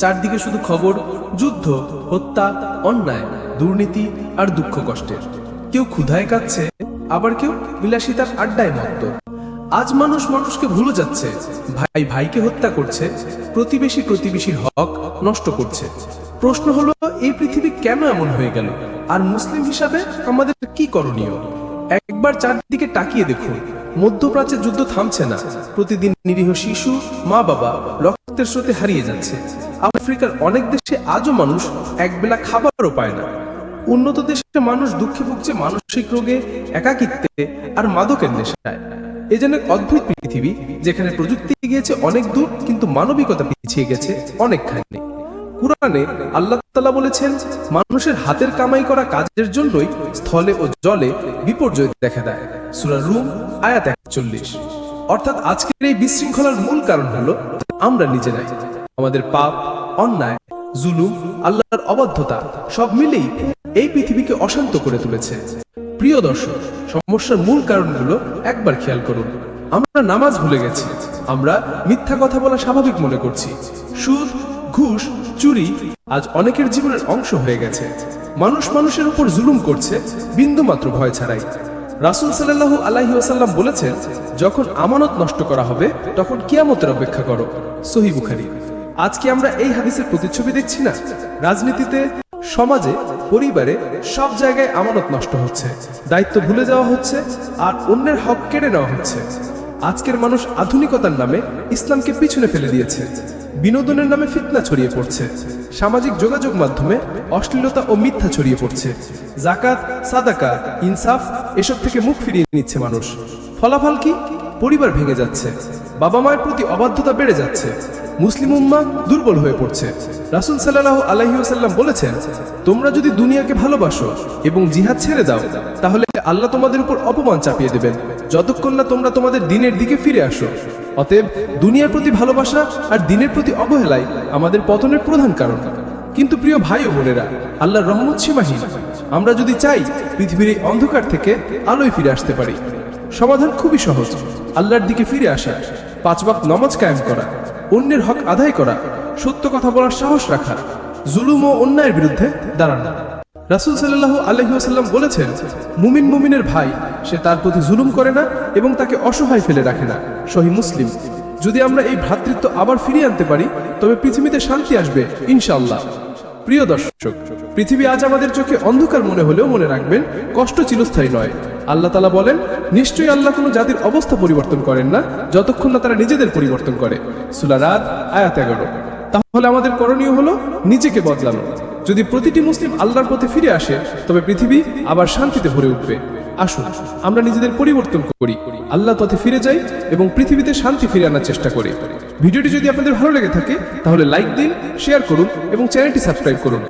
চারদিকে শুধু খবর, যুদ্ধ, হত্যা, অন্যায়, দুর্নীতি আর দুঃখ কষ্টের। কেউ ক্ষুধায় কাচ্ছে, আবার কেউ বিলাসিতার আড্ডায় মত্ত। আজ মানুষ মানুষকে ভুলে যাচ্ছে, ভাই ভাইকে হত্যা করছে, প্রতিবেশী প্রতিবেশীর হক নষ্ট করছে। প্রশ্ন হলো, এই পৃথিবী কেন এমন হয়ে গেল, আর মুসলিম হিসাবে আমাদের কি করণীয়? একবার চারদিকে তাকিয়ে দেখুন, মধ্যপ্রাচ্যের যুদ্ধ থামছে না। প্রতিদিন নিরীহ শিশু, মা বাবা রক্তের স্রোতে হারিয়ে যাচ্ছে। আফ্রিকার অনেক দেশে আজও মানুষ একবেলা খাবারও পায় না। উন্নত দেশে মানুষ দুঃখে ভুগছে মানসিক রোগে, একাকিত্বে আর মাদকের নেশায়। এ যেন এক অদ্ভুত পৃথিবী, যেখানে প্রযুক্তি গিয়েছে অনেক দূর, কিন্তু মানবিকতা পিছিয়ে গেছে অনেকখানি। কুরআনে আল্লাহ তাআলা বলেছেন, মানুষের হাতের কামাই করা কাজের জন্যই স্থলে ও জলে বিপর্যয় দেখা দেয়। সূরা রুম আয়াত 41। অর্থাৎ আজকের এই বিশৃঙ্খলার মূল কারণ হলো আমরা নিজেরাই। আমাদের পাপ, অন্যায়, জুলুম, আল্লাহর অবাধ্যতা সব মিলেই এই পৃথিবীকে অশান্ত করে তুলেছে। প্রিয় দর্শক, সমস্যার মূল কারণগুলো একবার খেয়াল করুন। আমরা নামাজ ভুলে গেছি, আমরা মিথ্যা কথা বলা স্বাভাবিক মনে করছি, সুদ, ঘুষ, চুরি আজ অনেকের জীবনের অংশ হয়ে গেছে। মানুষ মানুষের উপর জুলুম করছে বিন্দুমাত্র ভয় ছাড়াই। রাসূল সাল্লাল্লাহু আলাইহি ওয়াসাল্লাম বলেছেন, যখন আমানত নষ্ট করা হবে তখন কিয়ামতের অপেক্ষা করো। সহিহ বুখারী। আজকে আমরা এই হাদিসের প্রতিচ্ছবি দেখছি না? রাজনীতিতে, সমাজে, পরিবারে সব জায়গায় আমানত নষ্ট হচ্ছে, দায়িত্ব ভুলে যাওয়া হচ্ছে, আর অন্যের হক কেড়ে নেওয়া হচ্ছে। আজকের মানুষ আধুনিকতার নামে ইসলামকে পিছনে ফেলে দিয়েছে। বিনোদনের নামে ফিতনা ছড়িয়ে পড়ছে। সামাজিক যোগাযোগ মাধ্যমে অশ্লীলতা ও মিথ্যা ছড়িয়ে পড়ছে। যাকাত, সাদাকা, ইনসাফ এসব থেকে মুখ ফিরিয়ে নিচ্ছে মানুষ। ফলাফল কি? পরিবার ভেঙে যাচ্ছে, বাবা মায়ের প্রতি অবাধ্যতা বেড়ে যাচ্ছে, মুসলিম উম্মাহ দুর্বল হয়ে পড়ছে। রাসূল সাল্লাল্লাহু আলাইহি ওয়াসাল্লাম বলেছেন, তোমরা যদি দুনিয়াকে ভালোবাসো এবং জিহাদ ছেড়ে দাও, তাহলে আল্লাহ তোমাদের উপর অপমান চাপিয়ে দেবেন, যতক্ষণ না তোমরা তোমাদের দ্বীনের দিকে ফিরে আসো। অতএব দুনিয়ার প্রতি ভালোবাসা আর দ্বীনের প্রতি অবহেলাই আমাদের পতনের প্রধান কারণ। কিন্তু প্রিয় ভাই ও বোনেরা, আল্লাহর রহমত সীমাহীন। আমরা যদি চাই পৃথিবীর এই অন্ধকার থেকে আলোয় ফিরে আসতে পারি, সমাধান খুবই সহজ। আল্লাহর দিকে ফিরে আসা, 5 ওয়াক্ত নামাজ কায়েম করা, অন্যের হক আদায় করা, সত্য কথা বলার সাহস রাখা, জুলুম ও অন্যায়ের বিরুদ্ধে দাঁড়ানো। রাসূল সাল্লাল্লাহু আলাইহি ওয়াসাল্লাম বলেছেন, মুমিন মুমিনের ভাই, সে তার প্রতি জুলুম করে না এবং তাকে অসহায় ফেলে রাখে না। সহিহ মুসলিম। যদি আমরা এই ভ্রাতৃত্ব আবার ফিরিয়ে আনতে পারি, তবে পৃথিবীতে শান্তি আসবে ইনশাআল্লাহ। প্রিয় দর্শক, পৃথিবী আজ আমাদের চোখে অন্ধকার মনে হলেও মনে রাখবেন, কষ্ট চিরস্থায়ী নয়। আল্লাহ তাআলা বলেন, নিশ্চয়ই আল্লাহ কোনো জাতির অবস্থা পরিবর্তন করেন না যতক্ষণ না তারা নিজেদের পরিবর্তন করে। সূরা রাদ আয়াত 11। তাহলে আমাদের করণীয় হলো নিজেকে বদলানো। যদি প্রতিটি মুসলিম আল্লাহর পথে ফিরে আসে, তবে পৃথিবী আবার শান্তিতে ভরে উঠবে। আসুন আমরা নিজেদের পরিবর্তন করি, আল্লাহর পথে ফিরে যাই এবং পৃথিবীতে শান্তি ফিরে আনার চেষ্টা করি। ভিডিওটি যদি আপনাদের ভালো লেগে থাকে, তাহলে লাইক দিন, শেয়ার করুন এবং চ্যানেলটি সাবস্ক্রাইব করুন।